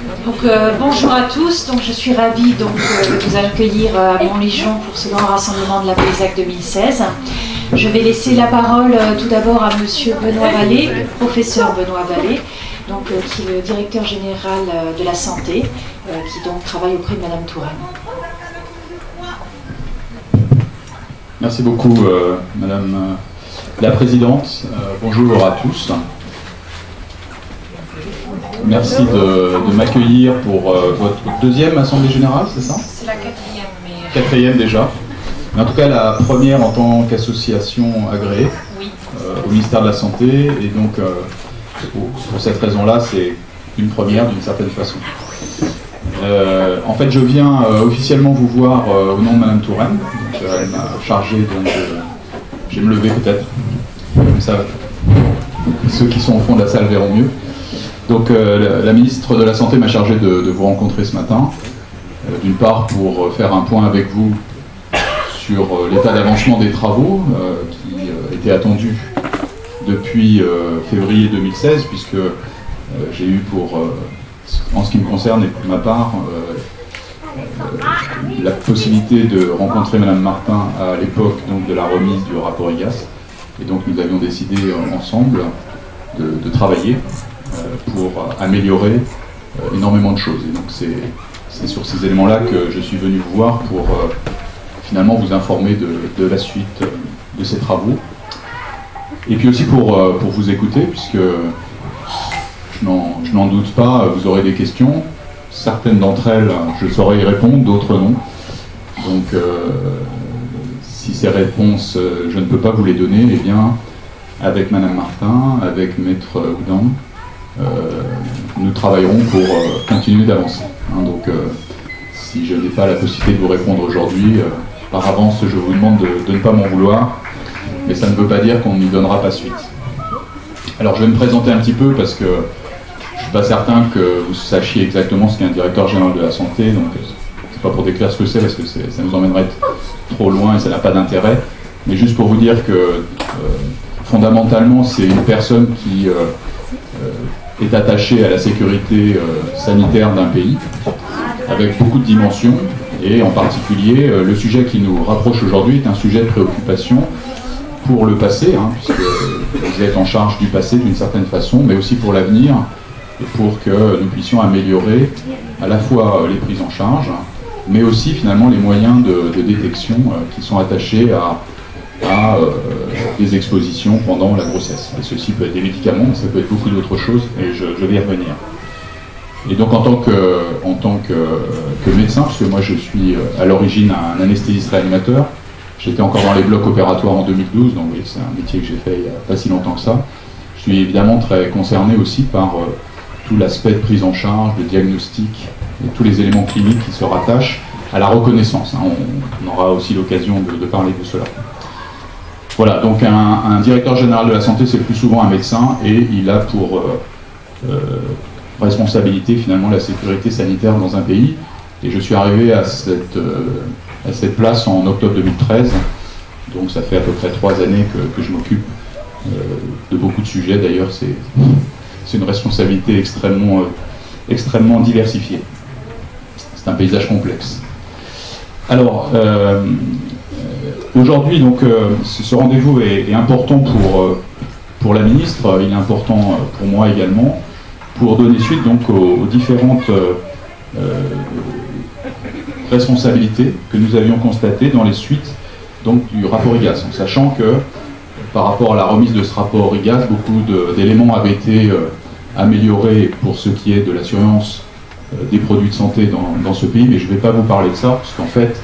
Donc, bonjour à tous, donc, je suis ravie de vous accueillir à Montlégion pour ce grand rassemblement de la Paysac 2016. Je vais laisser la parole tout d'abord à monsieur Benoît Vallée, professeur Benoît Vallée, donc, qui est le directeur général de la santé, qui donc travaille auprès de madame Touraine. Merci beaucoup madame la présidente. Bonjour à tous. Merci de m'accueillir pour votre deuxième assemblée générale, c'est ça? C'est la quatrième, mais... Quatrième déjà. Mais en tout cas la première en tant qu'association agréée oui. Au ministère de la Santé. Et donc pour cette raison-là, c'est une première d'une certaine façon. En fait, je viens officiellement vous voir au nom de madame Touraine. Donc, elle m'a chargé, donc je vais me lever peut-être. Comme ça, ceux qui sont au fond de la salle verront mieux. Donc la ministre de la Santé m'a chargé de vous rencontrer ce matin, d'une part pour faire un point avec vous sur l'état d'avancement des travaux qui étaient attendus depuis février 2016, puisque j'ai eu en ce qui me concerne et pour ma part, la possibilité de rencontrer madame Martin à l'époque de la remise du rapport IGAS, et donc nous avions décidé ensemble de travailler pour améliorer énormément de choses. Et donc c'est sur ces éléments-là que je suis venu vous voir pour finalement vous informer de la suite de ces travaux. Et puis aussi pour vous écouter, puisque je n'en doute pas, vous aurez des questions. Certaines d'entre elles, je saurai y répondre, d'autres non. Donc si ces réponses, je ne peux pas vous les donner, eh bien, avec madame Martin, avec maître Oudin, nous travaillerons pour continuer d'avancer. Donc si je n'ai pas la possibilité de vous répondre aujourd'hui, par avance je vous demande de ne pas m'en vouloir, mais ça ne veut pas dire qu'on n'y donnera pas suite. Alors je vais me présenter un petit peu parce que je ne suis pas certain que vous sachiez exactement ce qu'est un directeur général de la santé, donc c'est pas pour décrire ce que c'est parce que ça nous emmènerait trop loin et ça n'a pas d'intérêt, mais juste pour vous dire que fondamentalement c'est une personne qui est attachée à la sécurité sanitaire d'un pays, avec beaucoup de dimensions, et en particulier le sujet qui nous rapproche aujourd'hui est un sujet de préoccupation pour le passé, puisque vous êtes en charge du passé d'une certaine façon, mais aussi pour l'avenir, et pour que nous puissions améliorer à la fois les prises en charge, mais aussi finalement les moyens de détection qui sont attachés à des expositions pendant la grossesse. Et ceci peut être des médicaments, mais ça peut être beaucoup d'autres choses, et je vais y revenir. Et donc en tant que médecin, parce que moi je suis à l'origine un anesthésiste réanimateur, j'étais encore dans les blocs opératoires en 2012, donc oui, c'est un métier que j'ai fait il n'y a pas si longtemps que ça. Je suis évidemment très concerné aussi par tout l'aspect de prise en charge, de diagnostic, et tous les éléments cliniques qui se rattachent à la reconnaissance. On aura aussi l'occasion de parler de cela. Voilà, donc un directeur général de la santé, c'est plus souvent un médecin, et il a pour responsabilité finalement la sécurité sanitaire dans un pays. Et je suis arrivé à cette place en octobre 2013, donc ça fait à peu près 3 années que je m'occupe de beaucoup de sujets. D'ailleurs, c'est une responsabilité extrêmement diversifiée. C'est un paysage complexe. Alors, aujourd'hui, donc, ce rendez-vous est important pour la ministre, il est important pour moi également, pour donner suite donc aux différentes responsabilités que nous avions constatées dans les suites donc, du rapport IGAS, en sachant que par rapport à la remise de ce rapport IGAS, beaucoup d'éléments avaient été améliorés pour ce qui est de la surveillance des produits de santé dans ce pays, mais je ne vais pas vous parler de ça, parce qu'en fait,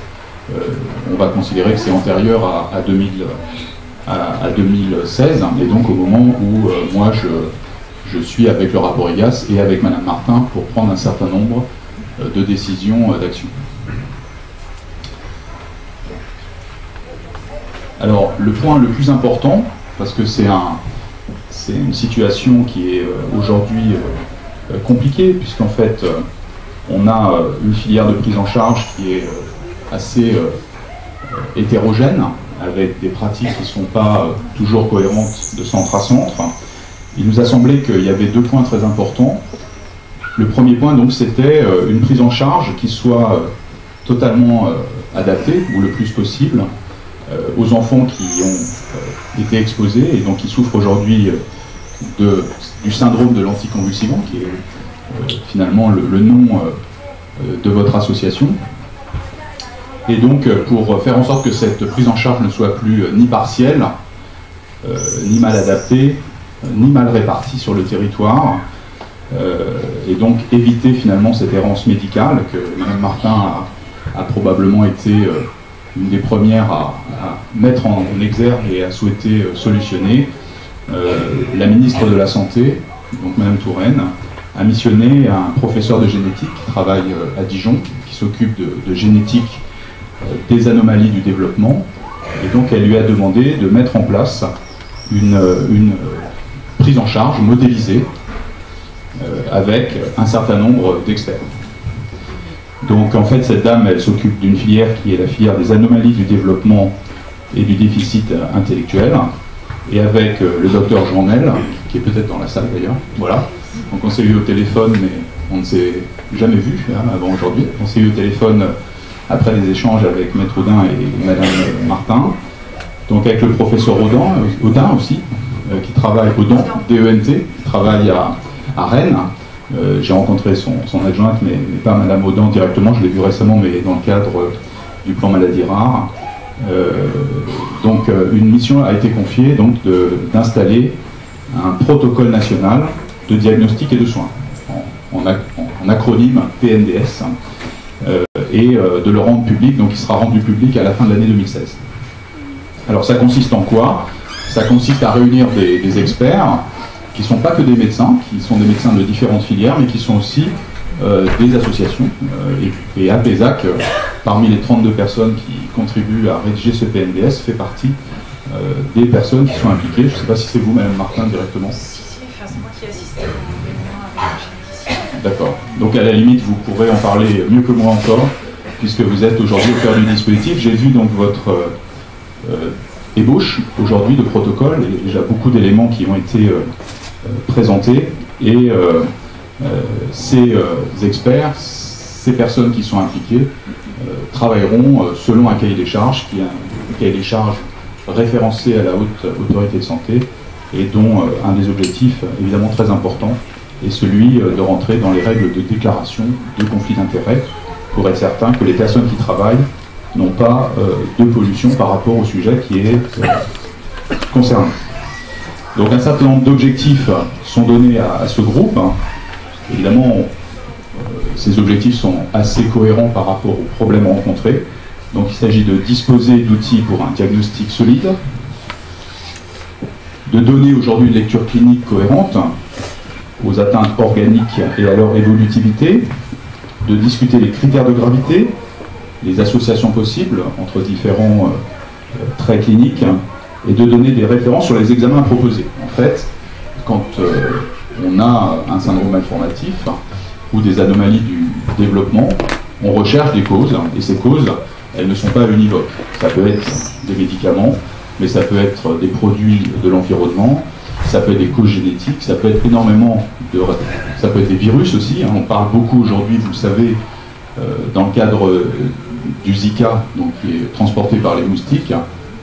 on va considérer que c'est antérieur à 2016, et donc au moment où moi je suis avec le rapport IGAS et avec madame Martin pour prendre un certain nombre de décisions d'action. Alors, le point le plus important, parce que c'est une situation qui est aujourd'hui compliquée, puisqu'en fait, on a une filière de prise en charge qui est assez hétérogène, avec des pratiques qui ne sont pas toujours cohérentes de centre à centre. Il nous a semblé qu'il y avait 2 points très importants. Le premier point, donc, c'était une prise en charge qui soit totalement adaptée, ou le plus possible, aux enfants qui ont été exposés et donc qui souffrent aujourd'hui du syndrome de l'anticonvulsivant, qui est finalement le nom de votre association. Et donc, pour faire en sorte que cette prise en charge ne soit plus ni partielle, ni mal adaptée, ni mal répartie sur le territoire, et donc éviter finalement cette errance médicale que Mme Martin a probablement été une des premières à mettre en exergue et à souhaiter solutionner. La ministre de la Santé, donc Mme Touraine, a missionné un professeur de génétique qui travaille à Dijon, qui s'occupe de génétique des anomalies du développement, et donc elle lui a demandé de mettre en place une prise en charge modélisée avec un certain nombre d'experts. Donc en fait cette dame, elle s'occupe d'une filière qui est la filière des anomalies du développement et du déficit intellectuel, et avec le docteur Journel, qui est peut-être dans la salle d'ailleurs, voilà. Donc on s'est eu au téléphone, mais on ne s'est jamais vu avant aujourd'hui. On s'est eu au téléphone après des échanges avec Maître Audin et Madame Martin, donc avec le professeur Audin aussi, qui travaille, Audin, DENT, qui travaille à Rennes. J'ai rencontré son adjointe, mais pas Madame Audin directement, je l'ai vu récemment, mais dans le cadre du plan maladie rare. Donc une mission a été confiée donc d'installer un protocole national de diagnostic et de soins, en acronyme PNDS, et de le rendre public, donc il sera rendu public à la fin de l'année 2016. Alors ça consiste en quoi? Ça consiste à réunir des experts qui ne sont pas que des médecins, qui sont des médecins de différentes filières, mais qui sont aussi des associations. Et APESAC, parmi les 32 personnes qui contribuent à rédiger ce PNDS, fait partie des personnes qui sont impliquées. Je ne sais pas si c'est vous, Madame Martin, directement. Si, c'est moi qui assiste au réunion avec le généticien. D'accord. Donc à la limite, vous pourrez en parler mieux que moi encore, puisque vous êtes aujourd'hui au cœur du dispositif. J'ai vu donc votre ébauche aujourd'hui de protocole, et déjà beaucoup d'éléments qui ont été présentés, et ces experts, ces personnes qui sont impliquées, travailleront selon un cahier des charges, qui est un cahier des charges référencé à la Haute Autorité de Santé, et dont un des objectifs évidemment très important est celui de rentrer dans les règles de déclaration de conflit d'intérêts, pour être certain que les personnes qui travaillent n'ont pas de pollution par rapport au sujet qui est concerné. Donc un certain nombre d'objectifs sont donnés à ce groupe. Évidemment, ces objectifs sont assez cohérents par rapport aux problèmes rencontrés. Donc il s'agit de disposer d'outils pour un diagnostic solide, de donner aujourd'hui une lecture clinique cohérente aux atteintes organiques et à leur évolutivité, de discuter les critères de gravité, les associations possibles entre différents traits cliniques, et de donner des références sur les examens proposés. En fait, quand on a un syndrome malformatif ou des anomalies du développement, on recherche des causes, et ces causes, elles ne sont pas univoques. Ça peut être des médicaments, mais ça peut être des produits de l'environnement, ça peut être des causes génétiques, ça peut être énormément ça peut être des virus aussi. On parle beaucoup aujourd'hui, vous le savez, dans le cadre du Zika, donc qui est transporté par les moustiques,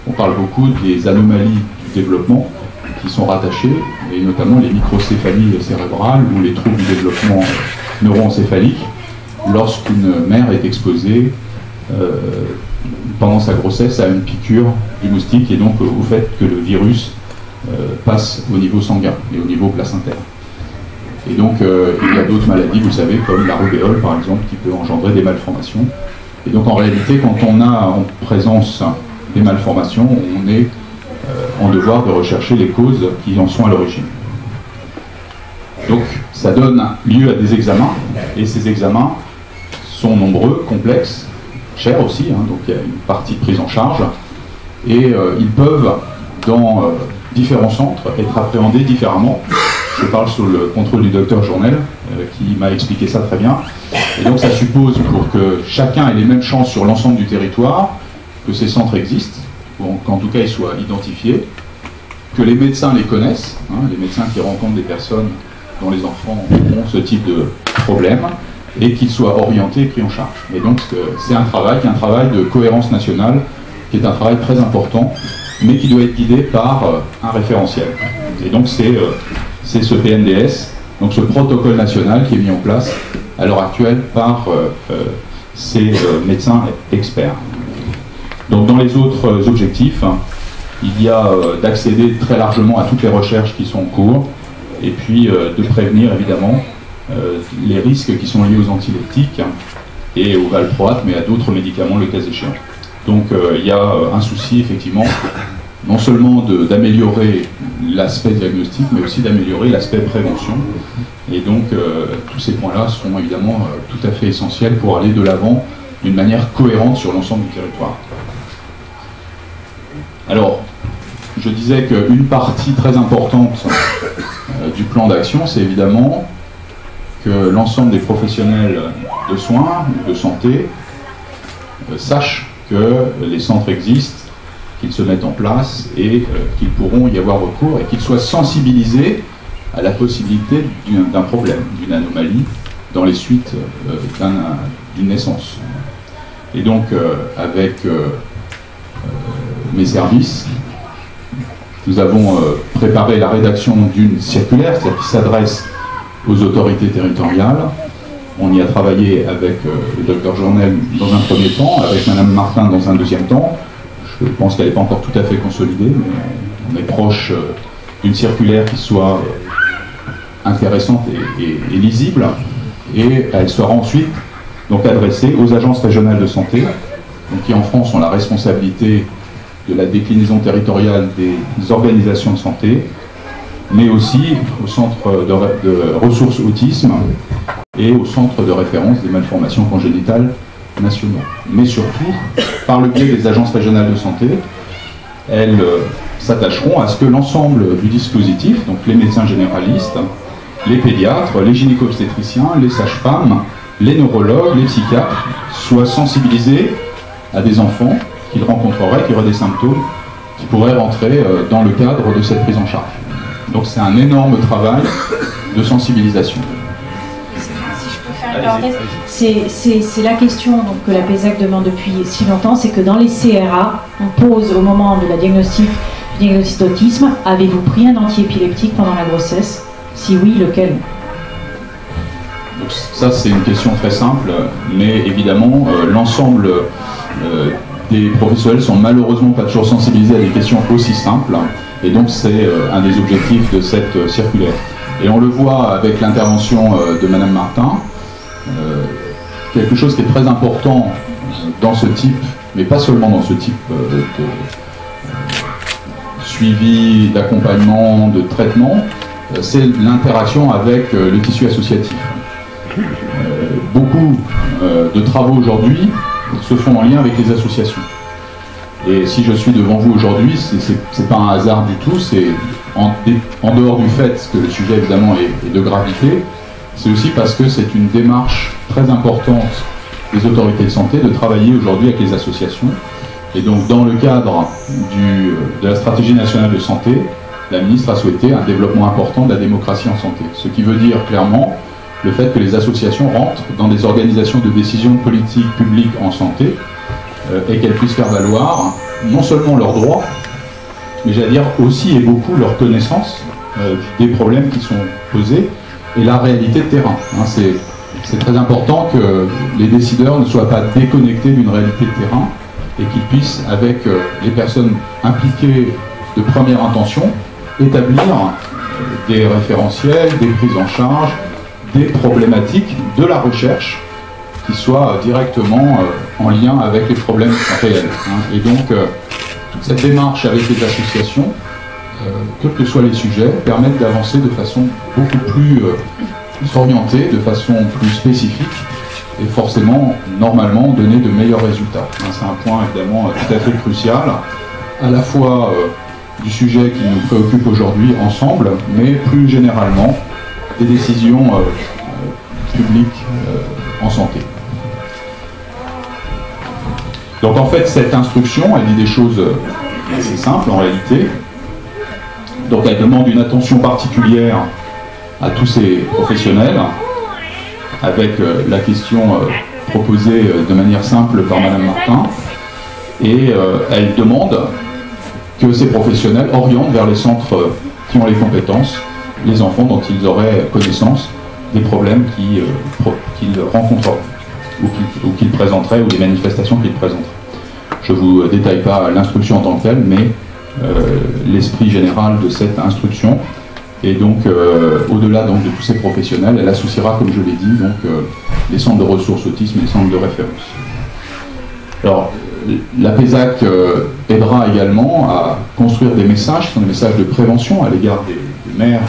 on parle beaucoup des anomalies du développement qui sont rattachées, et notamment les microcéphalies cérébrales ou les troubles du développement neuroencéphalique, lorsqu'une mère est exposée pendant sa grossesse à une piqûre du moustique, et donc au fait que le virus passe au niveau sanguin et au niveau placentaire. Et donc il y a d'autres maladies, vous savez, comme la rubéole par exemple, qui peut engendrer des malformations. Et donc en réalité, quand on a en présence des malformations, on est en devoir de rechercher les causes qui en sont à l'origine. Donc ça donne lieu à des examens, et ces examens sont nombreux, complexes, chers aussi, donc il y a une partie de prise en charge, et ils peuvent, dans différents centres, être appréhendés différemment. Je parle sous le contrôle du docteur Journel, qui m'a expliqué ça très bien. Et donc ça suppose, pour que chacun ait les mêmes chances sur l'ensemble du territoire, que ces centres existent, qu'en tout cas ils soient identifiés, que les médecins les connaissent, les médecins qui rencontrent des personnes dont les enfants ont ce type de problème et qu'il soit orienté et pris en charge. Et donc c'est un travail qui est un travail de cohérence nationale, qui est un travail très important, mais qui doit être guidé par un référentiel. Et donc c'est ce PNDS, donc ce protocole national qui est mis en place à l'heure actuelle par ces médecins experts. Donc dans les autres objectifs, il y a d'accéder très largement à toutes les recherches qui sont en cours, et puis de prévenir évidemment les risques qui sont liés aux antileptiques et aux valproates, mais à d'autres médicaments le cas échéant. Donc il y a un souci effectivement, non seulement d'améliorer l'aspect diagnostic, mais aussi d'améliorer l'aspect prévention. Et donc tous ces points-là sont évidemment tout à fait essentiels pour aller de l'avant d'une manière cohérente sur l'ensemble du territoire. Alors, je disais qu'une partie très importante du plan d'action, c'est évidemment que l'ensemble des professionnels de soins, de santé, sachent que les centres existent, qu'ils se mettent en place et qu'ils pourront y avoir recours et qu'ils soient sensibilisés à la possibilité d'un problème, d'une anomalie dans les suites d'une naissance. Et donc, avec mes services, nous avons préparé la rédaction d'une circulaire, c'est-à-dire qui s'adresse aux autorités territoriales. On y a travaillé avec le docteur Journel dans un premier temps, avec Madame Martin dans un deuxième temps. Je pense qu'elle n'est pas encore tout à fait consolidée, mais on est proche d'une circulaire qui soit intéressante et lisible. Et elle sera ensuite donc adressée aux agences régionales de santé, donc qui en France ont la responsabilité de la déclinaison territoriale des organisations de santé, mais aussi au centre de ressources autisme et au centre de référence des malformations congénitales nationaux. Mais surtout, par le biais des agences régionales de santé, elles s'attacheront à ce que l'ensemble du dispositif, donc les médecins généralistes, les pédiatres, les gynéco-obstétriciens, les sages-femmes, les neurologues, les psychiatres, soient sensibilisés à des enfants qu'ils rencontreraient, qui auraient des symptômes, qui pourraient rentrer dans le cadre de cette prise en charge. Donc c'est un énorme travail de sensibilisation. Si je peux faire une parenthèse, C'est la question donc, que la PESAC demande depuis si longtemps, c'est que dans les CRA, on pose au moment de la diagnostic d'autisme, avez-vous pris un antiépileptique pendant la grossesse? Si oui, lequel? Donc ça c'est une question très simple, mais évidemment l'ensemble des professionnels sont malheureusement pas toujours sensibilisés à des questions aussi simples, et donc c'est un des objectifs de cette circulaire. Et on le voit avec l'intervention de Madame Martin, quelque chose qui est très important dans ce type, mais pas seulement dans ce type de suivi, d'accompagnement, de traitement, c'est l'interaction avec le tissu associatif. Beaucoup de travaux aujourd'hui se font en lien avec les associations. Et si je suis devant vous aujourd'hui, c'est pas un hasard du tout, c'est en dehors du fait que le sujet évidemment est de gravité, c'est aussi parce que c'est une démarche très importante des autorités de santé de travailler aujourd'hui avec les associations. Et donc dans le cadre de la stratégie nationale de santé, la ministre a souhaité un développement important de la démocratie en santé. Ce qui veut dire clairement le fait que les associations rentrent dans des organisations de décision politique publique en santé et qu'elles puissent faire valoir non seulement leurs droits, mais j'allais dire aussi et beaucoup leur connaissance des problèmes qui sont posés et la réalité de terrain. C'est très important que les décideurs ne soient pas déconnectés d'une réalité de terrain et qu'ils puissent, avec les personnes impliquées de première intention, établir des référentiels, des prises en charge, des problématiques de la recherche qui soient directement en lien avec les problèmes réels. Et donc, toute cette démarche avec les associations, quels que soient les sujets, permettent d'avancer de façon beaucoup plus orientée, de façon plus spécifique, et forcément, normalement, donner de meilleurs résultats. C'est un point évidemment tout à fait crucial, à la fois du sujet qui nous préoccupe aujourd'hui ensemble, mais plus généralement des décisions publiques en santé. Donc en fait, cette instruction, elle dit des choses assez simples en réalité. Donc elle demande une attention particulière à tous ces professionnels avec la question proposée de manière simple par Madame Martin, et elle demande que ces professionnels orientent vers les centres qui ont les compétences les enfants dont ils auraient connaissance des problèmes qu'ils rencontreraient ou qu'ils présenteraient, ou des manifestations qu'ils présenteraient. Je ne vous détaille pas l'instruction en tant que telle, mais l'esprit général de cette instruction. Et donc, au-delà donc, de tous ces professionnels, elle associera, comme je l'ai dit, donc, les centres de ressources autisme et les centres de référence. Alors, la PESAC aidera également à construire des messages, qui sont des messages de prévention à l'égard des mères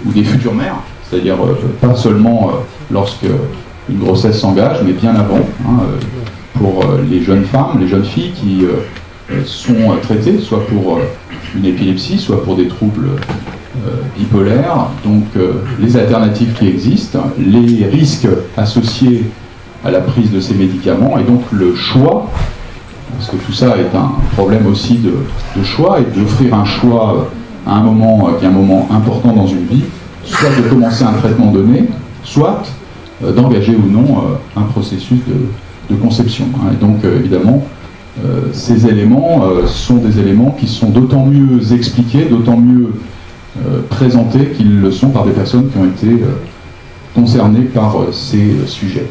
ou des futures mères, c'est-à-dire pas seulement lorsque une grossesse s'engage, mais bien avant, hein, pour les jeunes femmes, les jeunes filles qui sont traitées, soit pour une épilepsie, soit pour des troubles bipolaires, donc les alternatives qui existent, les risques associés à la prise de ces médicaments, et donc le choix, parce que tout ça est un problème aussi de choix, et d'offrir un choix à un moment qui est un moment important dans une vie, soit de commencer un traitement donné, soit d'engager ou non un processus de conception. Hein. Et donc évidemment, ces éléments sont des éléments qui sont d'autant mieux expliqués, d'autant mieux présentés qu'ils le sont par des personnes qui ont été concernées par ces sujets.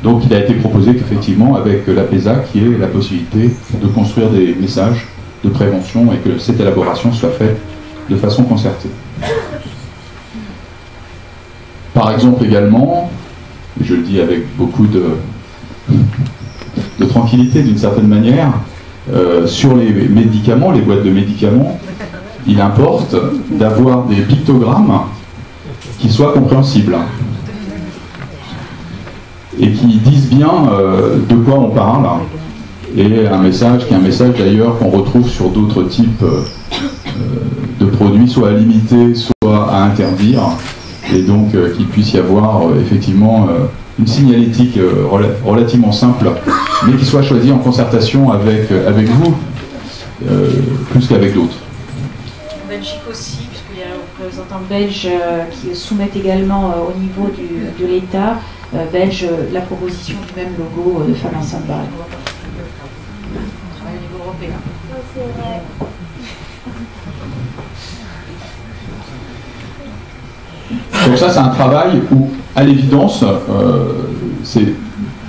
Donc il a été proposé qu'effectivement, avec la PESAC, il y ait la possibilité de construire des messages de prévention et que cette élaboration soit faite de façon concertée. Par exemple également, et je le dis avec beaucoup de tranquillité d'une certaine manière, sur les médicaments, les boîtes de médicaments, il importe d'avoir des pictogrammes qui soient compréhensibles et qui disent bien de quoi on parle, et un message qui est un message d'ailleurs qu'on retrouve sur d'autres types de produits, soit à limiter, soit à interdire, et donc qu'il puisse y avoir effectivement une signalétique relativement simple, mais qui soit choisie en concertation avec vous, plus qu'avec d'autres. En Belgique aussi, puisqu'il y a un représentant belge qui soumettent également au niveau de l'État belge la proposition du même logo de Femmes Enceintes Barré. Au niveau européen. Donc ça, c'est un travail où, à l'évidence, c'est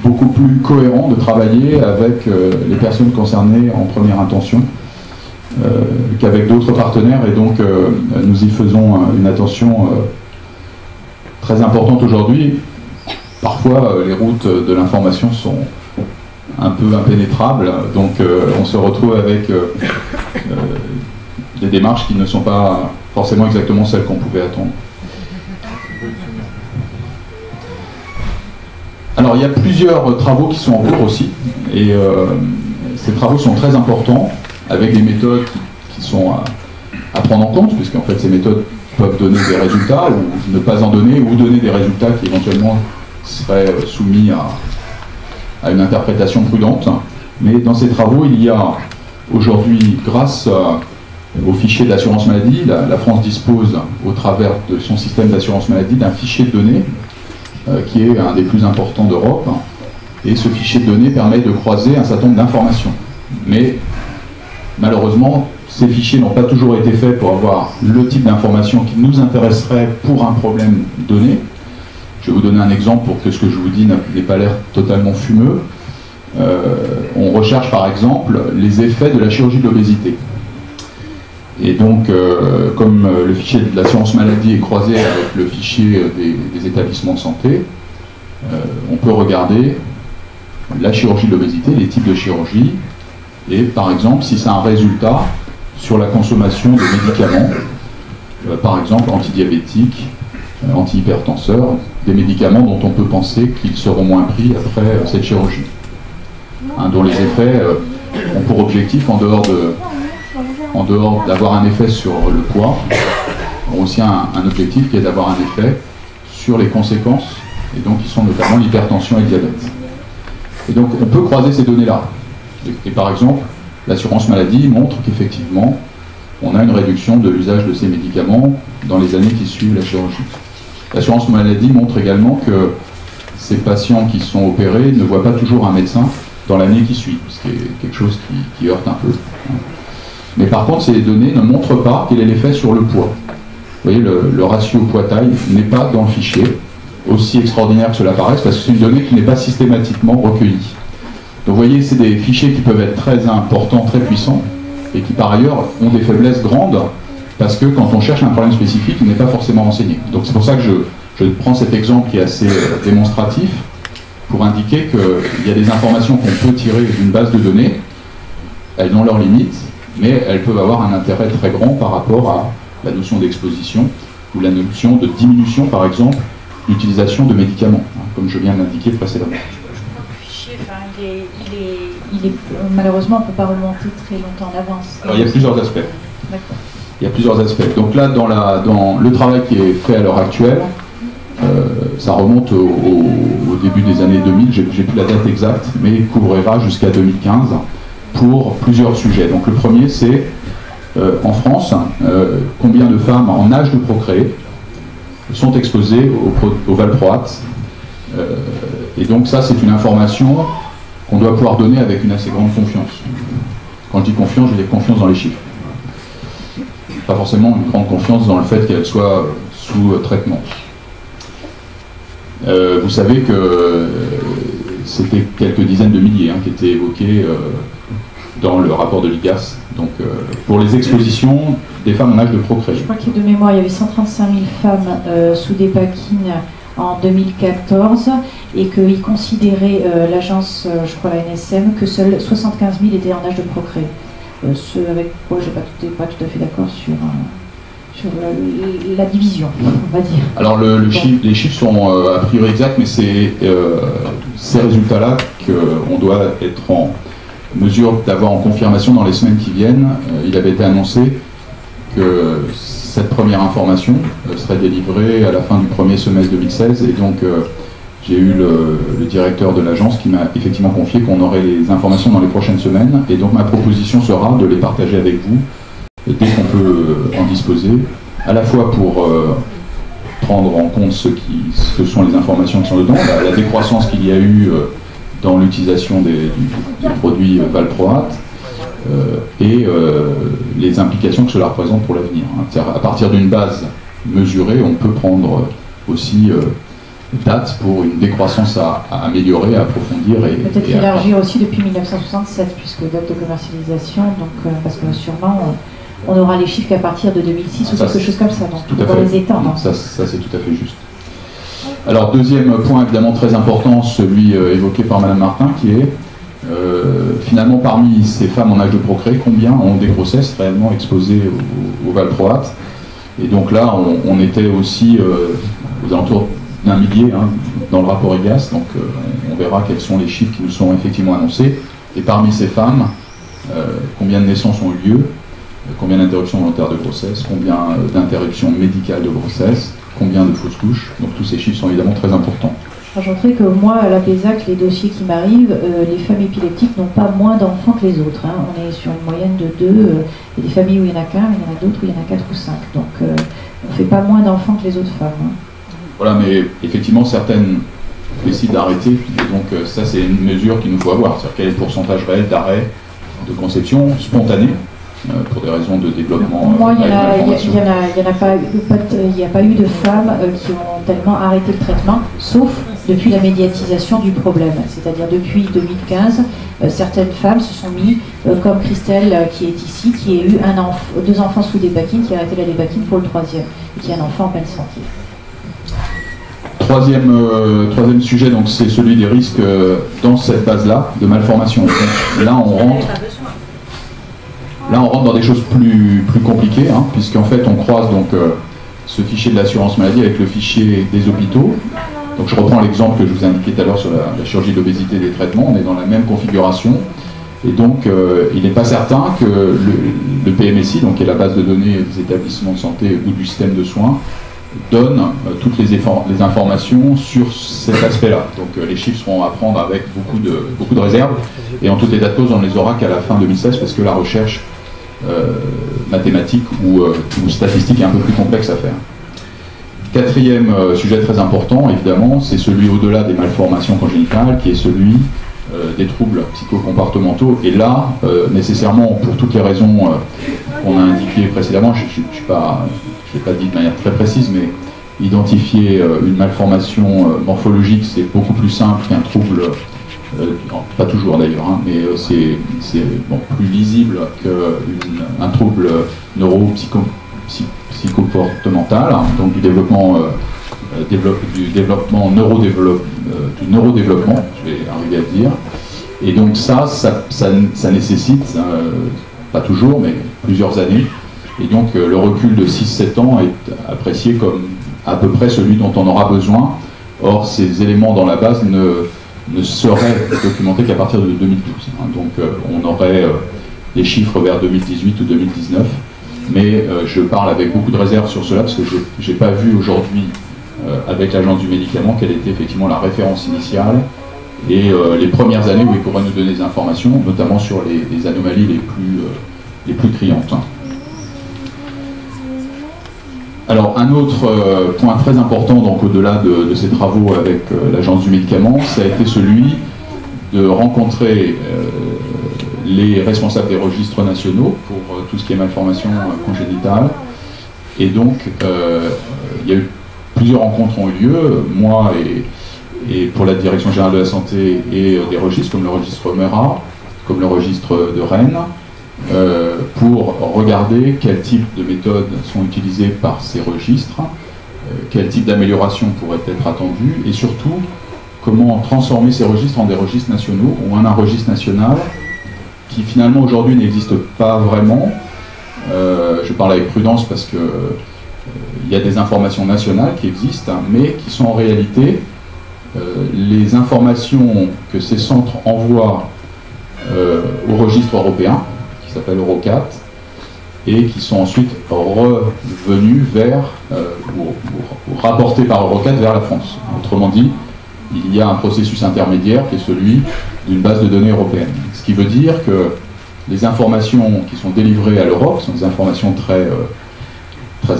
beaucoup plus cohérent de travailler avec les personnes concernées en première intention qu'avec d'autres partenaires, et donc nous y faisons une attention très importante aujourd'hui. Parfois, les routes de l'information sont un peu impénétrables, donc on se retrouve avec des démarches qui ne sont pas forcément exactement celles qu'on pouvait attendre. Alors il y a plusieurs travaux qui sont en cours aussi, et ces travaux sont très importants, avec des méthodes qui sont à prendre en compte, puisqu'en fait ces méthodes peuvent donner des résultats, ou ne pas en donner, ou donner des résultats qui éventuellement seraient soumis à une interprétation prudente. Mais dans ces travaux, il y a aujourd'hui, grâce au fichier de l'assurance maladie, la France dispose, au travers de son système d'assurance maladie, d'un fichier de données qui est un des plus importants d'Europe, et ce fichier de données permet de croiser un certain nombre d'informations. Mais malheureusement, ces fichiers n'ont pas toujours été faits pour avoir le type d'information qui nous intéresserait pour un problème donné. Je vais vous donner un exemple pour que ce que je vous dis n'ait pas l'air totalement fumeux. On recherche par exemple les effets de la chirurgie de l'obésité. Et donc, comme le fichier de l'assurance maladie est croisé avec le fichier des établissements de santé, on peut regarder la chirurgie de l'obésité, les types de chirurgie, et par exemple, si ça a un résultat sur la consommation de médicaments, par exemple antidiabétiques, antihypertenseurs, des médicaments dont on peut penser qu'ils seront moins pris après cette chirurgie, hein, dont les effets ont pour objectif, en dehors d'avoir un effet sur le poids, ont aussi un objectif qui est d'avoir un effet sur les conséquences, et donc qui sont notamment l'hypertension et le diabète. Et donc on peut croiser ces données-là. Et par exemple, l'assurance maladie montre qu'effectivement, on a une réduction de l'usage de ces médicaments dans les années qui suivent la chirurgie. L'assurance maladie montre également que ces patients qui sont opérés ne voient pas toujours un médecin dans l'année qui suit, ce qui est quelque chose qui heurte un peu. Mais par contre, ces données ne montrent pas quel est l'effet sur le poids. Vous voyez, le ratio poids-taille n'est pas dans le fichier, aussi extraordinaire que cela paraisse, parce que c'est une donnée qui n'est pas systématiquement recueillie. Donc vous voyez, c'est des fichiers qui peuvent être très importants, très puissants, et qui par ailleurs ont des faiblesses grandes, parce que quand on cherche un problème spécifique, il n'est pas forcément renseigné. Donc c'est pour ça que je prends cet exemple qui est assez démonstratif, pour indiquer qu'il y a des informations qu'on peut tirer d'une base de données, elles ont leurs limites, mais elles peuvent avoir un intérêt très grand par rapport à la notion d'exposition, ou la notion de diminution, par exemple, d'utilisation de médicaments, comme je viens de l'indiquer précédemment. Malheureusement, on ne peut pas remonter très longtemps en avance. Alors, il y a plusieurs aspects. D'accord. Il y a plusieurs aspects. Donc là, dans le travail qui est fait à l'heure actuelle, ça remonte au début des années 2000, j'ai plus la date exacte, mais couvrira jusqu'à 2015 pour plusieurs sujets. Donc le premier, c'est en France, combien de femmes en âge de procréer sont exposées au valproate. Et donc ça, c'est une information qu'on doit pouvoir donner avec une assez grande confiance. Quand je dis confiance, je veux dire confiance dans les chiffres. Pas forcément une grande confiance dans le fait qu'elle soit sous traitement. Vous savez que c'était quelques dizaines de milliers qui étaient évoqués dans le rapport de l'IGAS. Donc pour les expositions des femmes en âge de procréer. Je crois que de mémoire, il y avait 135 000 femmes sous dépakine en 2014 et qu'ils considéraient, l'agence, je crois la NSM, que seuls 75 000 étaient en âge de procréer. Ce avec quoi je n'ai pas tout à fait d'accord sur la division, on va dire. Alors les chiffres sont a priori exacts, mais c'est ces résultats-là qu'on doit être en mesure d'avoir en confirmation dans les semaines qui viennent. Il avait été annoncé que cette première information serait délivrée à la fin du premier semestre 2016, et donc j'ai eu le directeur de l'agence qui m'a effectivement confié qu'on aurait les informations dans les prochaines semaines, et donc ma proposition sera de les partager avec vous dès qu'on peut en disposer, à la fois pour prendre en compte ce sont les informations qui sont dedans, la décroissance qu'il y a eu dans l'utilisation du produit valproate, et les implications que cela représente pour l'avenir. À partir d'une base mesurée, on peut prendre aussi date pour une décroissance à améliorer, à approfondir. Peut-être élargir aussi depuis 1967, puisque date de commercialisation, donc, parce que sûrement on aura les chiffres qu'à partir de 2006 ou quelque chose comme ça, donc tout on va les étendre. Ça c'est tout à fait juste. Alors deuxième point évidemment très important, celui évoqué par Madame Martin, qui est finalement parmi ces femmes en âge de procréer, combien ont des grossesses réellement exposées au valproate. Et donc là on était aussi aux alentours d'1 millier dans le rapport IGAS, donc on verra quels sont les chiffres qui nous sont effectivement annoncés. Et parmi ces femmes, combien de naissances ont eu lieu, combien d'interruptions volontaires de grossesse, combien d'interruptions médicales de grossesse, combien de fausses couches. Donc tous ces chiffres sont évidemment très importants. J'ajouterais que moi, à la PESAC, les dossiers qui m'arrivent, les femmes épileptiques n'ont pas moins d'enfants que les autres. On est sur une moyenne de 2. Il y a des familles où il n'y en a qu'un, il y en a d'autres où il y en a 4 ou 5. Donc on ne fait pas moins d'enfants que les autres femmes. Voilà, mais effectivement, certaines décident d'arrêter. Et donc ça, c'est une mesure qu'il nous faut avoir. C'est-à-dire quel est le pourcentage réel d'arrêt de conception spontanée pour des raisons de développement. Moi, il n'y a pas eu de femmes qui ont tellement arrêté le traitement, sauf depuis la médiatisation du problème. C'est-à-dire depuis 2015, certaines femmes se sont mises, comme Christelle qui est ici, qui a eu 2 enfants sous dépakine, qui a arrêté la dépakine pour le 3e, et qui a un enfant en pleine santé. Troisième sujet, donc c'est celui des risques dans cette base-là de malformation. Donc, là, on rentre dans des choses plus compliquées, puisqu'en fait, on croise donc ce fichier de l'assurance maladie avec le fichier des hôpitaux. Donc, je reprends l'exemple que je vous ai indiqué tout à l'heure sur la chirurgie de l'obésité et des traitements. On est dans la même configuration. Et donc, il n'est pas certain que le PMSI, donc qui est la base de données des établissements de santé ou du système de soins, donne toutes les informations sur cet aspect-là. Donc les chiffres seront à prendre avec beaucoup de réserves, et en tout état de cause, on ne les aura qu'à la fin 2016, parce que la recherche mathématique ou statistique est un peu plus complexe à faire. Quatrième sujet très important, évidemment, c'est celui au-delà des malformations congénitales, qui est celui des troubles psychocomportementaux. Et là, nécessairement, pour toutes les raisons qu'on a indiquées précédemment, je ne l'ai pas dit de manière très précise, mais identifier une malformation morphologique, c'est beaucoup plus simple qu'un trouble, pas toujours d'ailleurs, hein, mais c'est plus lisible qu'un trouble psychocomportemental, hein, donc du neurodéveloppement, je vais arriver à le dire. Et donc ça nécessite, pas toujours, mais plusieurs années. Et donc le recul de 6-7 ans est apprécié comme à peu près celui dont on aura besoin. Or, ces éléments dans la base ne seraient documentés qu'à partir de 2012. Hein. Donc on aurait des chiffres vers 2018 ou 2019. Mais je parle avec beaucoup de réserve sur cela parce que je n'ai pas vu aujourd'hui avec l'Agence du médicament quelle était effectivement la référence initiale et les premières années où ils pourraient nous donner des informations, notamment sur les anomalies les plus criantes. Alors un autre point très important, donc au-delà de ces travaux avec l'Agence du médicament, ça a été celui de rencontrer les responsables des registres nationaux pour tout ce qui est malformation congénitale. Et donc, il y a eu plusieurs rencontres ont eu lieu, moi et pour la Direction Générale de la Santé et des registres, comme le registre MERA, comme le registre de Rennes, pour regarder quel type de méthodes sont utilisées par ces registres, quel type d'amélioration pourrait être attendu, et surtout, comment transformer ces registres en des registres nationaux, ou en un registre national qui finalement aujourd'hui n'existe pas vraiment. Je parle avec prudence parce que il y a des informations nationales qui existent, mais qui sont en réalité les informations que ces centres envoient au registre européen, qui s'appelle Eurocat, et qui sont ensuite revenus vers, ou rapportés par Eurocat vers la France. Autrement dit, il y a un processus intermédiaire qui est celui d'une base de données européenne. Ce qui veut dire que les informations qui sont délivrées à l'Europe sont des informations très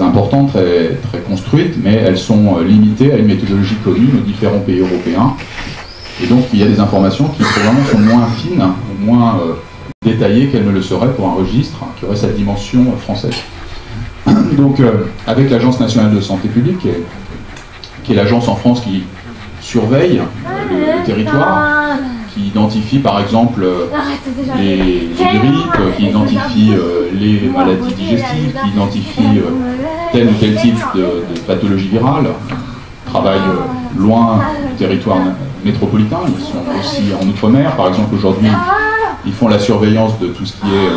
importantes, très construites, mais elles sont limitées à une méthodologie commune aux différents pays européens. Et donc il y a des informations qui probablement sont moins fines, ou moins détaillées qu'elles ne le seraient pour un registre qui aurait cette dimension française. Donc avec l'Agence nationale de santé publique, qui est l'agence en France qui surveille le territoire, qui identifie par exemple les grippes, qui identifie les maladies digestives, qui identifie tel ou tel type de pathologie virale, travaillent loin du territoire métropolitain, ils sont aussi en Outre-mer, par exemple aujourd'hui ils font la surveillance de tout ce qui est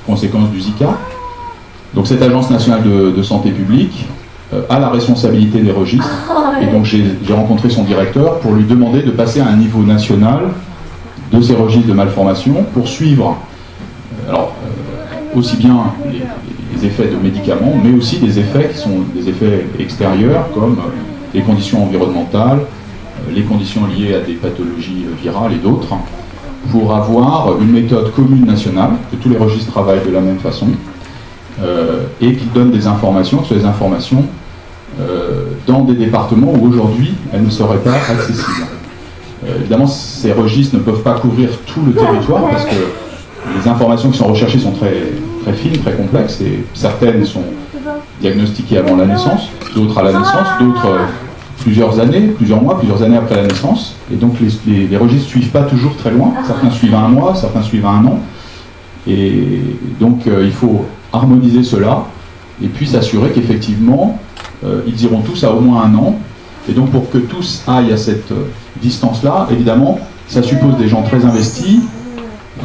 conséquences du Zika. Donc cette agence nationale de santé publique a la responsabilité des registres, et donc j'ai rencontré son directeur pour lui demander de passer à un niveau national de ces registres de malformation pour suivre aussi bien les effets de médicaments, mais aussi des effets qui sont des effets extérieurs, comme les conditions environnementales, les conditions liées à des pathologies virales et d'autres, pour avoir une méthode commune nationale, que tous les registres travaillent de la même façon, et qui donne des informations, que ce soit des informations dans des départements où aujourd'hui elles ne seraient pas accessibles. Évidemment, ces registres ne peuvent pas couvrir tout le territoire parce que les informations qui sont recherchées sont très, très fines, très complexes, et certaines sont diagnostiquées avant la naissance, d'autres à la naissance, d'autres plusieurs années, plusieurs mois, plusieurs années après la naissance. Et donc les registres ne suivent pas toujours très loin, certains suivent à 1 mois, certains suivent à 1 an. Et donc il faut harmoniser cela et puis s'assurer qu'effectivement ils iront tous à au moins 1 an. Et donc pour que tous aillent à cette distance-là, évidemment, ça suppose des gens très investis,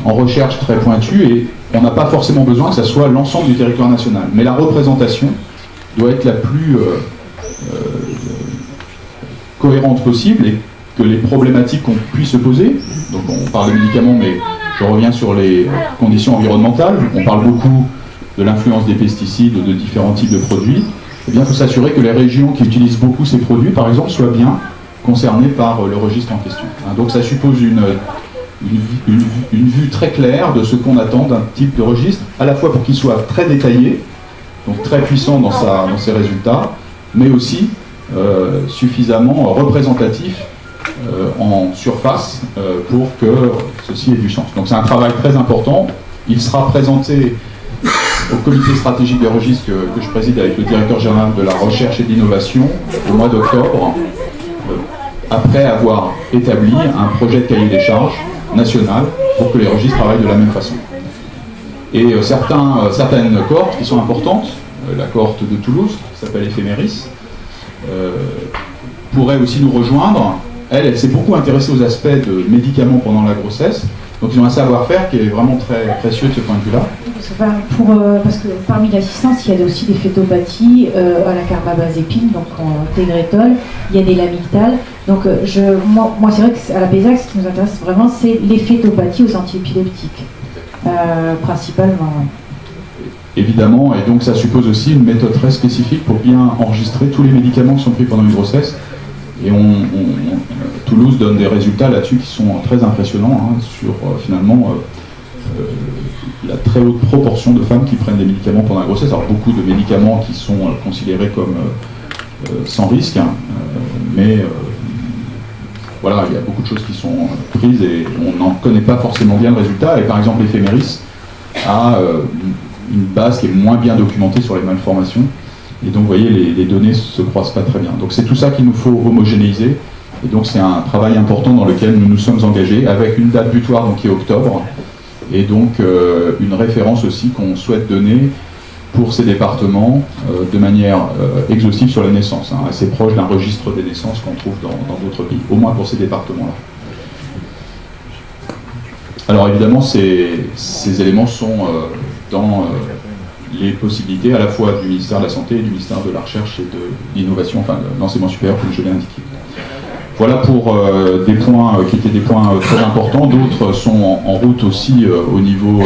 en recherche très pointue, et on n'a pas forcément besoin que ça soit l'ensemble du territoire national. Mais la représentation doit être la plus cohérente possible, et que les problématiques qu'on puisse se poser, donc on parle de médicaments, mais je reviens sur les conditions environnementales, on parle beaucoup de l'influence des pesticides ou de différents types de produits. Eh bien, il faut s'assurer que les régions qui utilisent beaucoup ces produits, par exemple, soient bien concernées par le registre en question. Donc ça suppose une vue très claire de ce qu'on attend d'un type de registre, à la fois pour qu'il soit très détaillé, donc très puissant dans ses résultats, mais aussi suffisamment représentatif en surface pour que ceci ait du sens. Donc c'est un travail très important. Il sera présenté au comité stratégique des registres que je préside avec le directeur général de la recherche et de l'innovation au mois d'octobre, après avoir établi un projet de cahier des charges national pour que les registres travaillent de la même façon. Et certaines cohortes qui sont importantes, la cohorte de Toulouse, qui s'appelle Ephéméris, pourrait aussi nous rejoindre. Elle s'est beaucoup intéressée aux aspects de médicaments pendant la grossesse, donc ils ont un savoir-faire qui est vraiment très précieux de ce point de vue-là. Parce que parmi l'assistance, il y a aussi des phétopathies à la carbamazépine, donc en Tegretol, il y a des lamictales. Donc moi c'est vrai qu'à la PESAC, ce qui nous intéresse vraiment, c'est les phétopathies aux antiépileptiques, principalement. Évidemment, et donc ça suppose aussi une méthode très spécifique pour bien enregistrer tous les médicaments qui sont pris pendant une grossesse. Et Toulouse donne des résultats là-dessus qui sont très impressionnants, sur finalement la très haute proportion de femmes qui prennent des médicaments pendant la grossesse. Alors beaucoup de médicaments qui sont considérés comme sans risque, mais voilà, il y a beaucoup de choses qui sont prises et on n'en connaît pas forcément bien le résultat. Et par exemple, l'Éphéméris a une base qui est moins bien documentée sur les malformations. Et donc, vous voyez, les données ne se croisent pas très bien. Donc, c'est tout ça qu'il nous faut homogénéiser. Et donc, c'est un travail important dans lequel nous nous sommes engagés, avec une date butoir donc, qui est octobre, et donc une référence aussi qu'on souhaite donner pour ces départements de manière exhaustive sur les naissances, assez proche d'un registre des naissances qu'on trouve dans d'autres pays, au moins pour ces départements-là. Alors, évidemment, ces éléments sont dans les possibilités à la fois du ministère de la Santé et du ministère de la Recherche et de l'Innovation, enfin de l'enseignement supérieur, comme je l'ai indiqué. Voilà pour des points qui étaient des points très importants. D'autres sont en route aussi au niveau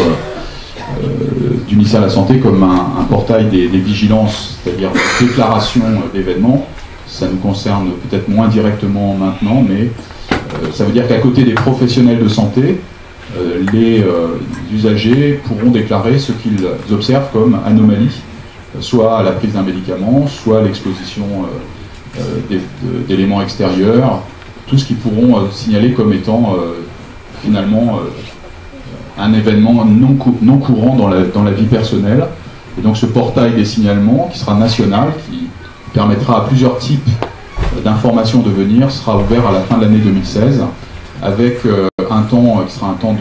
du ministère de la Santé, comme un portail des vigilances, c'est-à-dire déclaration d'événements. Ça nous concerne peut-être moins directement maintenant, mais ça veut dire qu'à côté des professionnels de santé, les usagers pourront déclarer ce qu'ils observent comme anomalie, soit à la prise d'un médicament, soit à l'exposition d'éléments extérieurs, tout ce qu'ils pourront signaler comme étant finalement un événement non courant dans la vie personnelle. Et donc ce portail des signalements, qui sera national, qui permettra à plusieurs types d'informations de venir, sera ouvert à la fin de l'année 2016, avec un temps qui sera un temps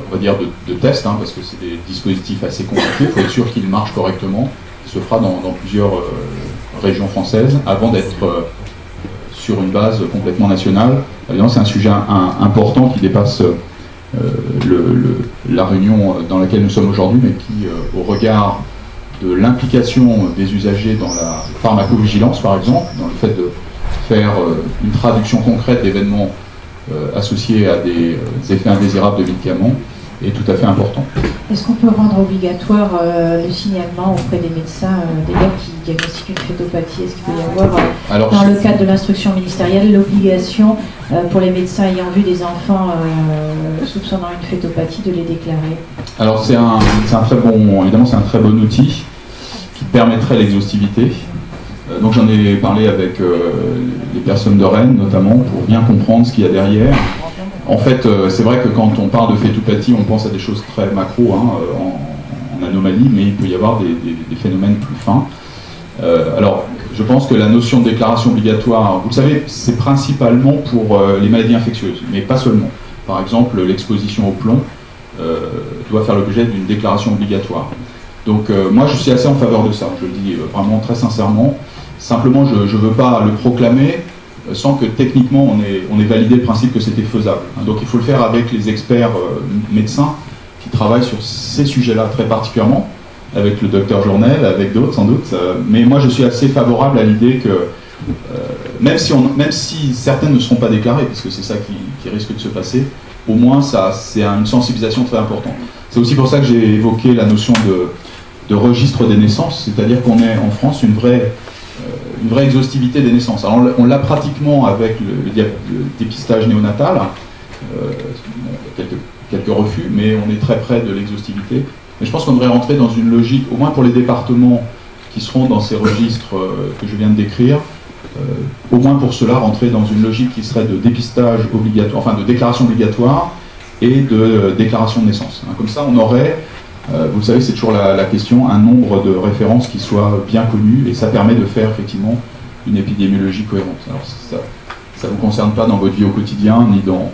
on va dire de test, parce que c'est des dispositifs assez compliqués, il faut être sûr qu'ils marchent correctement. Il se fera dans plusieurs régions françaises avant d'être sur une base complètement nationale. Évidemment, c'est un sujet important qui dépasse la réunion dans laquelle nous sommes aujourd'hui, mais qui, au regard de l'implication des usagers dans la pharmacovigilance, par exemple, dans le fait de faire une traduction concrète d'événements associés à des effets indésirables de médicaments, est tout à fait important. Est-ce qu'on peut rendre obligatoire le signalement auprès des médecins, des gars qui diagnostiquent une phétopathie? Est-ce qu'il peut y avoir, dans le cadre de l'instruction ministérielle, l'obligation pour les médecins ayant vu des enfants soupçonnant une phétopathie de les déclarer? Alors c'est un très bon, évidemment c'est un très bon outil qui permettrait l'exhaustivité. Donc j'en ai parlé avec les personnes de Rennes notamment pour bien comprendre ce qu'il y a derrière. En fait, c'est vrai que quand on parle de phétopathie, on pense à des choses très macro, en anomalie, mais il peut y avoir des phénomènes plus fins. Alors, je pense que la notion de déclaration obligatoire, vous le savez, c'est principalement pour les maladies infectieuses, mais pas seulement. Par exemple, l'exposition au plomb doit faire l'objet d'une déclaration obligatoire. Donc moi, je suis assez en faveur de ça, je le dis vraiment très sincèrement. Simplement, je ne veux pas le proclamer sans que techniquement on ait validé le principe que c'était faisable. Donc il faut le faire avec les experts médecins qui travaillent sur ces sujets-là très particulièrement, avec le docteur Journel, avec d'autres sans doute. Mais moi je suis assez favorable à l'idée que même si certaines ne seront pas déclarées, parce que c'est ça qui risque de se passer, au moins c'est une sensibilisation très importante. C'est aussi pour ça que j'ai évoqué la notion de registre des naissances, c'est-à-dire qu'on ait en France une vraie exhaustivité des naissances. Alors on l'a pratiquement avec le dépistage néonatal, quelques refus, mais on est très près de l'exhaustivité. Mais je pense qu'on devrait rentrer dans une logique, au moins pour les départements qui seront dans ces registres que je viens de décrire, au moins pour cela rentrer dans une logique qui serait de dépistage obligatoire, enfin de déclaration obligatoire et de déclaration de naissance. Comme ça, on aurait, vous le savez, c'est toujours la question, un nombre de références qui soit bien connu, et ça permet de faire effectivement une épidémiologie cohérente. Alors ça ne vous concerne pas dans votre vie au quotidien, ni dans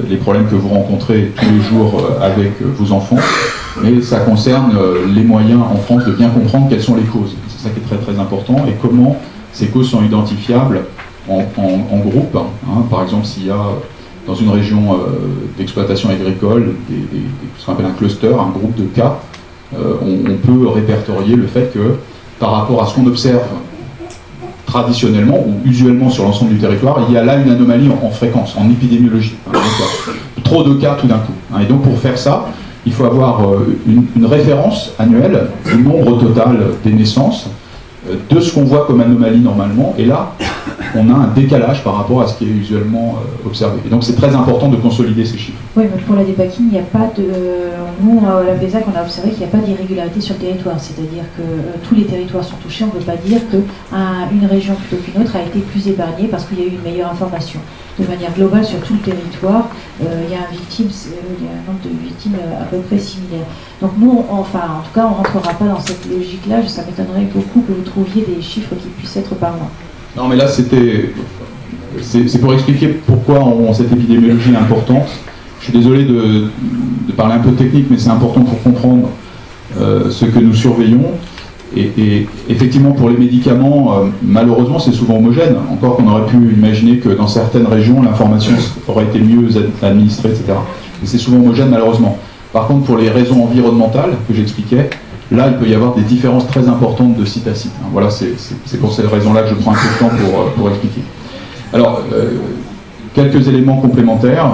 les problèmes que vous rencontrez tous les jours avec vos enfants, mais ça concerne les moyens en France de bien comprendre quelles sont les causes. C'est ça qui est très très important, et comment ces causes sont identifiables en groupe. Par exemple, s'il y a dans une région d'exploitation agricole ce qu'on appelle un cluster, un groupe de cas, on peut répertorier le fait que par rapport à ce qu'on observe traditionnellement ou usuellement sur l'ensemble du territoire, il y a là une anomalie en fréquence, en épidémiologie. Trop de cas tout d'un coup. Et donc pour faire ça, il faut avoir une référence annuelle du nombre total des naissances, de ce qu'on voit comme anomalie normalement, et là, on a un décalage par rapport à ce qui est usuellement observé. Et donc c'est très important de consolider ces chiffres. Oui, mais pour la débâquine, il n'y a pas de... Nous, à la PESAC, on a observé qu'il n'y a pas d'irrégularité sur le territoire, c'est-à-dire que tous les territoires sont touchés, on ne peut pas dire qu'une région plutôt qu'une autre a été plus épargnée parce qu'il y a eu une meilleure information. De manière globale, sur tout le territoire, il y a un nombre de victimes à peu près similaire. Donc nous, enfin, en tout cas, on ne rentrera pas dans cette logique-là, ça m'étonnerait beaucoup que vous trouviez des chiffres qui puissent être parlants. Non, mais là, c'est pour expliquer pourquoi cette épidémiologie est importante. Je suis désolé de parler un peu technique, mais c'est important pour comprendre ce que nous surveillons. Et effectivement, pour les médicaments, malheureusement, c'est souvent homogène. Encore qu'on aurait pu imaginer que dans certaines régions, l'information aurait été mieux administrée, etc. Mais c'est souvent homogène, malheureusement. Par contre, pour les raisons environnementales que j'expliquais, là, il peut y avoir des différences très importantes de site à site. Voilà, c'est pour cette raison-là que je prends un peu de temps pour expliquer. Alors, quelques éléments complémentaires.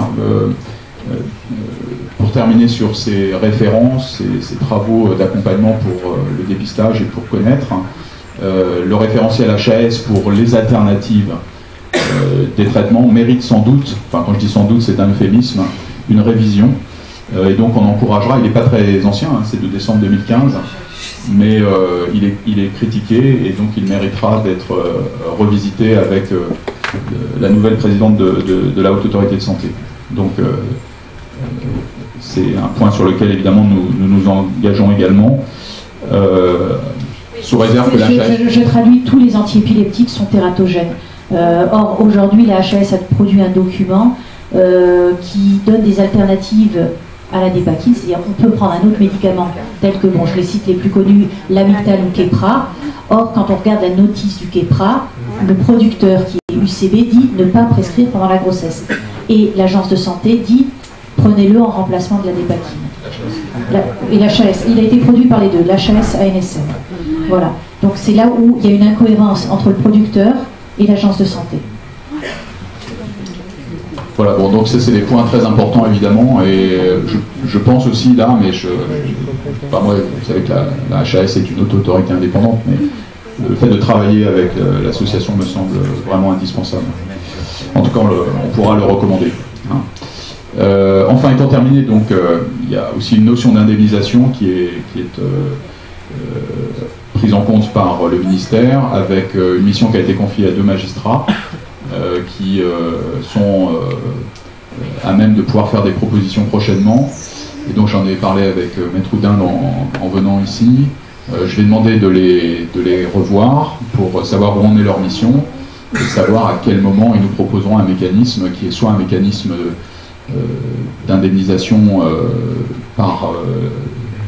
Pour terminer sur ces références, ces travaux d'accompagnement pour le dépistage et pour connaître, le référentiel HAS pour les alternatives des traitements mérite sans doute, enfin quand je dis sans doute c'est un euphémisme, une révision. Et donc on encouragera, il n'est pas très ancien, c'est de décembre 2015, mais il est critiqué et donc il méritera d'être revisité avec la nouvelle présidente de la Haute Autorité de Santé. Donc c'est un point sur lequel évidemment nous engageons également, sous réserve que la HAS... Je traduis, tous les antiépileptiques sont tératogènes. Or aujourd'hui la HAS a produit un document qui donne des alternatives à la débâquine, c'est-à-dire on peut prendre un autre médicament tel que, bon, je les cite les plus connus, Lamictal ou Keppra. Or quand on regarde la notice du Keppra, le producteur qui est UCB dit ne pas prescrire pendant la grossesse. Et l'agence de santé dit prenez-le en remplacement de la débâquine. Et l'HAS, il a été produit par les deux, l'HAS ANSM. Voilà. Donc c'est là où il y a une incohérence entre le producteur et l'agence de santé. Voilà, bon, donc ça c'est des points très importants évidemment, et je pense aussi là, mais enfin, moi, vous savez que la HAS est une autorité indépendante, mais le fait de travailler avec l'association me semble vraiment indispensable. En tout cas, on pourra le recommander. Enfin, étant terminé, donc il y a aussi une notion d'indemnisation qui est prise en compte par le ministère, avec une mission qui a été confiée à 2 magistrats qui sont à même de pouvoir faire des propositions prochainement. Et donc j'en ai parlé avec Maître Oudin en venant ici. Je vais demander de les revoir pour savoir où en est leur mission et savoir à quel moment ils nous proposeront un mécanisme qui est soit un mécanisme d'indemnisation par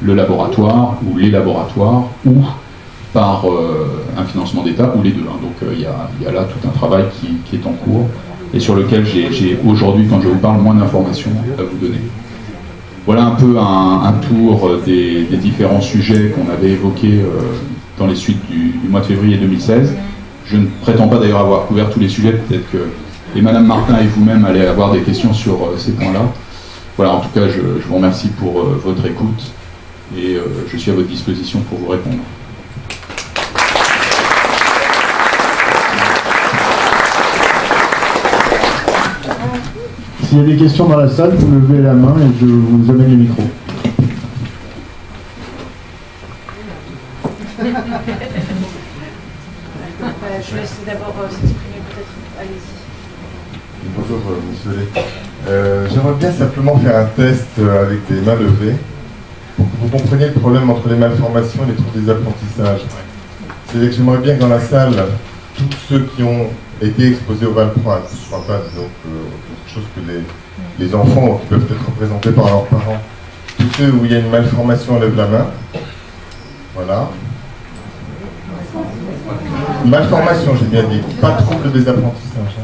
le laboratoire ou les laboratoires, ou par un financement d'État, ou les deux. Donc il y a là tout un travail qui est en cours et sur lequel j'ai aujourd'hui, quand je vous parle, moins d'informations à vous donner. Voilà un peu un tour des différents sujets qu'on avait évoqués dans les suites du mois de février 2016. Je ne prétends pas d'ailleurs avoir couvert tous les sujets, peut-être que et Madame Martin et vous-même allez avoir des questions sur ces points-là. Voilà, en tout cas, je vous remercie pour votre écoute et je suis à votre disposition pour vous répondre. S'il y a des questions dans la salle, vous levez la main et je vous amène le micro. Je laisse d'abord s'exprimer peut-être. Allez-y. Bonjour, monsieur Lé. J'aimerais bien simplement faire un test avec des mains levées pour que vous compreniez le problème entre les malformations et les troubles des apprentissages. C'est-à-dire que j'aimerais bien que dans la salle, tous ceux qui ont été exposés au valproate, je ne parle pas donc quelque chose que les enfants qui peuvent être représentés par leurs parents, tous ceux où il y a une malformation lèvent la main. Voilà. Malformation, j'ai bien dit, pas trouble des apprentissages.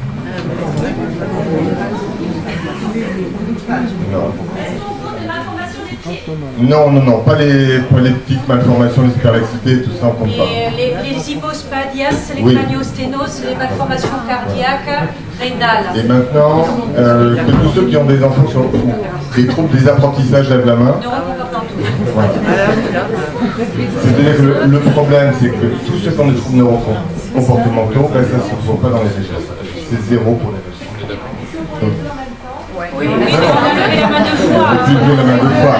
Non, pas les petites malformations, les hyperlaxités, tout ça on compte pas. Les hypospadias, les craniosténoses, les malformations cardiaques, rénales. Et maintenant, que tous ceux qui ont des enfants qui ont des troubles des apprentissages lèvent la main. Voilà. C'est-à-dire que le problème, c'est que tous ceux qui ont des troubles neurocomportementaux, ben, ça ne se retrouve pas dans les régions. C'est zéro pour les régions. Oui, mais on a levé la main deux fois.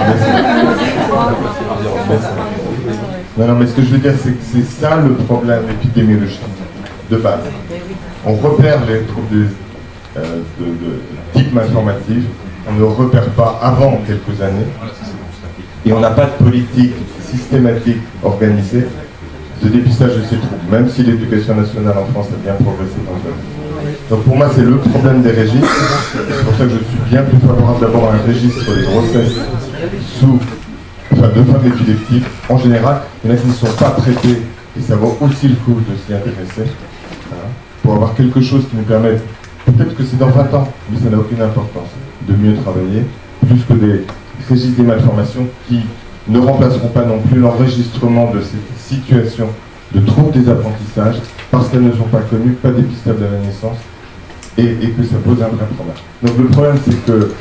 Non, mais ce que je veux dire, c'est que c'est ça le problème épidémiologique de base. On repère les troubles de type malformatif, on ne repère pas avant quelques années, et on n'a pas de politique systématique organisée de dépistage de ces troubles, même si l'éducation nationale en France a bien progressé dans le domaine. Donc pour moi, c'est le problème des registres. C'est pour ça que je suis bien plus favorable d'abord à un registre des grossesses de femmes épileptiques. En général, il y en a qui ne sont pas traités, et ça vaut aussi le coup de s'y intéresser, pour avoir quelque chose qui nous permette, peut-être que c'est dans 20 ans, mais ça n'a aucune importance, de mieux travailler, plus que des registres des malformations qui ne remplaceront pas non plus l'enregistrement de ces situations de troubles des apprentissages, parce qu'elles ne sont pas connues, pas dépistables à la naissance, et que ça pose un vrai problème. Donc le problème, c'est que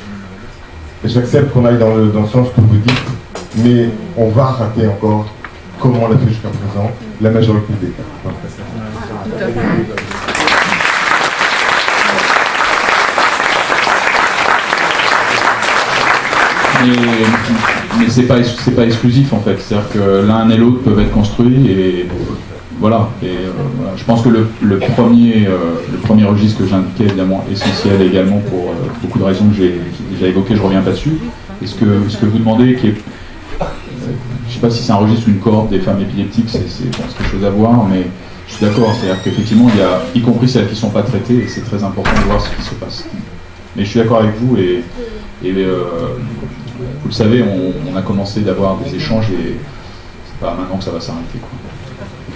j'accepte qu'on aille dans le sens que vous dites, mais on va rater encore, comme on l'a fait jusqu'à présent, la majorité des cas. Mais c'est pas exclusif en fait, c'est-à-dire que l'un et l'autre peuvent être construits et voilà. Voilà. Je pense que le premier registre que j'indiquais, évidemment essentiel également pour beaucoup de raisons que j'ai déjà évoquées, je reviens pas dessus. Et ce que vous demandez, qui est, je sais pas si c'est un registre ou une cohorte des femmes épileptiques, c'est quelque chose à voir, mais je suis d'accord, c'est-à-dire qu'effectivement il y a, y compris celles qui ne sont pas traitées, et c'est très important de voir ce qui se passe. Mais je suis d'accord avec vous et vous le savez, on a commencé d'avoir des échanges et c'est pas maintenant que ça va s'arrêter.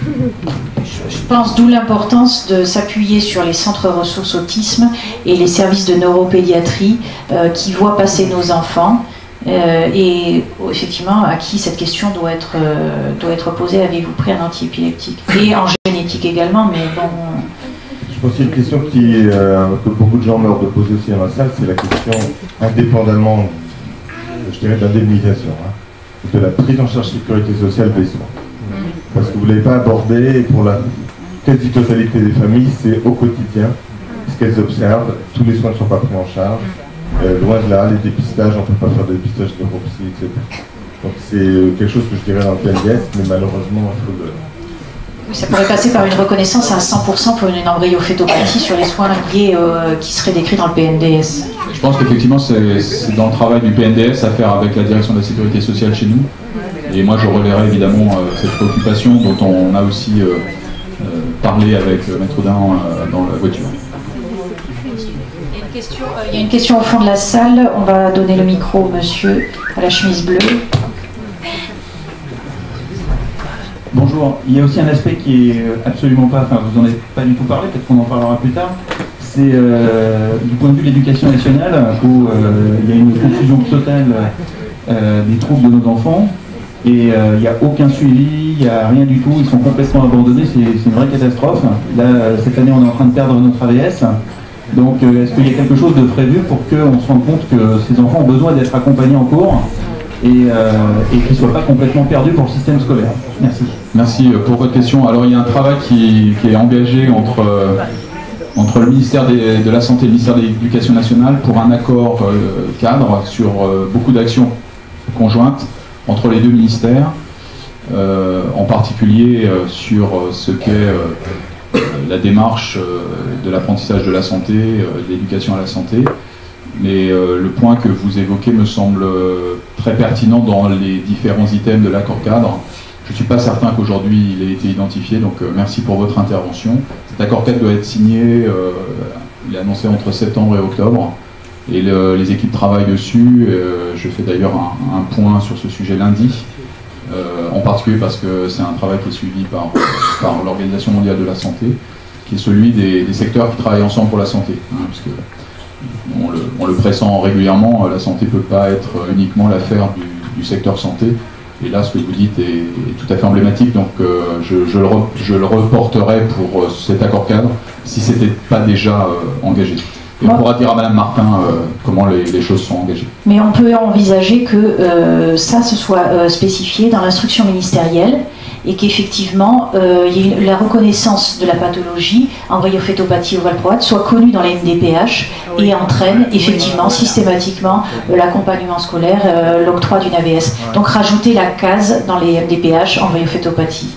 Je pense d'où l'importance de s'appuyer sur les centres ressources autisme et les services de neuropédiatrie qui voient passer nos enfants et effectivement à qui cette question doit être posée. Avez-vous pris un antiépileptique? Et en génétique également, mais bon... Je pense qu'il y a une question que beaucoup de gens meurent de poser aussi dans la salle, c'est la question indépendamment, je dirais, d'indemnisation, de la prise en charge sécurité sociale des soins. Parce que vous ne l'avez pas abordé, et pour la quasi-totalité des familles, c'est au quotidien ce qu'elles observent. Tous les soins ne sont pas pris en charge. Loin de là, les dépistages, on ne peut pas faire de dépistage de neuropsy, etc. Donc c'est quelque chose que je dirais dans le PNDS, mais malheureusement, il faut le... Oui, ça pourrait passer par une reconnaissance à 100% pour une embryophétopathie sur les soins liés qui seraient décrits dans le PNDS. Je pense qu'effectivement, c'est dans le travail du PNDS à faire avec la direction de la sécurité sociale chez nous. Et moi, je relayerai évidemment cette préoccupation dont on a aussi parlé avec Maître Audin dans la voiture. Il y a une question au fond de la salle. On va donner le micro au monsieur à la chemise bleue. Bonjour, il y a aussi un aspect qui est absolument pas, enfin vous n'en avez pas du tout parlé, peut-être qu'on en parlera plus tard, c'est du point de vue de l'éducation nationale où il y a une confusion totale des troubles de nos enfants et il n'y a aucun suivi, il n'y a rien du tout, ils sont complètement abandonnés, c'est une vraie catastrophe. Là, cette année on est en train de perdre notre AVS, donc est-ce qu'il y a quelque chose de prévu pour qu'on se rende compte que ces enfants ont besoin d'être accompagnés en cours et qu'ils ne soient pas complètement perdus pour le système scolaire. Merci. Merci pour votre question. Alors il y a un travail qui est engagé entre le ministère de la Santé et le ministère de l'Éducation nationale pour un accord cadre sur beaucoup d'actions conjointes entre les deux ministères. en particulier sur ce qu'est la démarche de l'apprentissage de la santé, de l'éducation à la santé. Mais le point que vous évoquez me semble très pertinent dans les différents items de l'accord cadre. Je ne suis pas certain qu'aujourd'hui il ait été identifié, donc merci pour votre intervention. Cet accord cadre doit être signé, il est annoncé entre septembre et octobre, et les équipes travaillent dessus. Je fais d'ailleurs un point sur ce sujet lundi, en particulier parce que c'est un travail qui est suivi par l'Organisation mondiale de la santé, qui est celui des secteurs qui travaillent ensemble pour la santé. Parce que on le pressent régulièrement, la santé ne peut pas être uniquement l'affaire du secteur santé. Et là, ce que vous dites est tout à fait emblématique, donc je le reporterai pour cet accord cadre, si ce n'était pas déjà engagé. Et on pourra dire à Madame Martin comment les choses sont engagées. Mais on peut envisager que ça se soit spécifié dans l'instruction ministérielle et qu'effectivement la reconnaissance de la pathologie embryophétopathie ou valproate soit connue dans les MDPH et entraîne effectivement systématiquement l'accompagnement scolaire, l'octroi d'une AVS. Donc rajouter la case dans les MDPH embryophétopathie.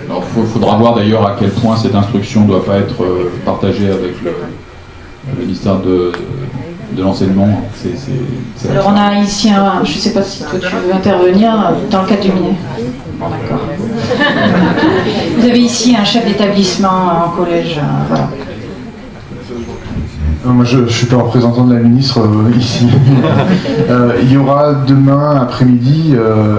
Alors il faudra voir d'ailleurs à quel point cette instruction ne doit pas être partagée avec le ministère de l'enseignement. Alors on a ici je ne sais pas si toi tu veux intervenir dans le cadre du MINE. Bon, d'accord. Vous avez ici un chef d'établissement en collège, voilà. Moi je ne suis pas représentant de la ministre ici. Il y aura demain après-midi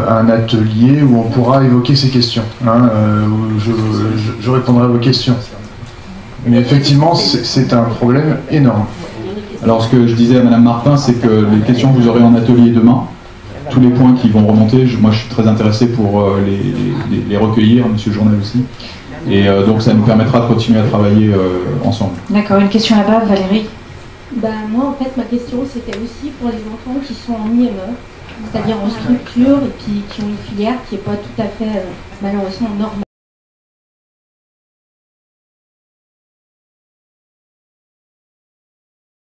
un atelier où on pourra évoquer ces questions, où je répondrai à vos questions. Mais effectivement, c'est un problème énorme. Alors ce que je disais à Madame Martin, c'est que les questions que vous aurez en atelier demain, tous les points qui vont remonter, moi je suis très intéressé pour les recueillir, Monsieur Journal aussi. Et donc ça nous permettra de continuer à travailler ensemble. D'accord, une question là-bas, Valérie. Moi en fait ma question c'était aussi pour les enfants qui sont en IME, c'est-à-dire en structure et puis qui ont une filière qui n'est pas tout à fait malheureusement normale.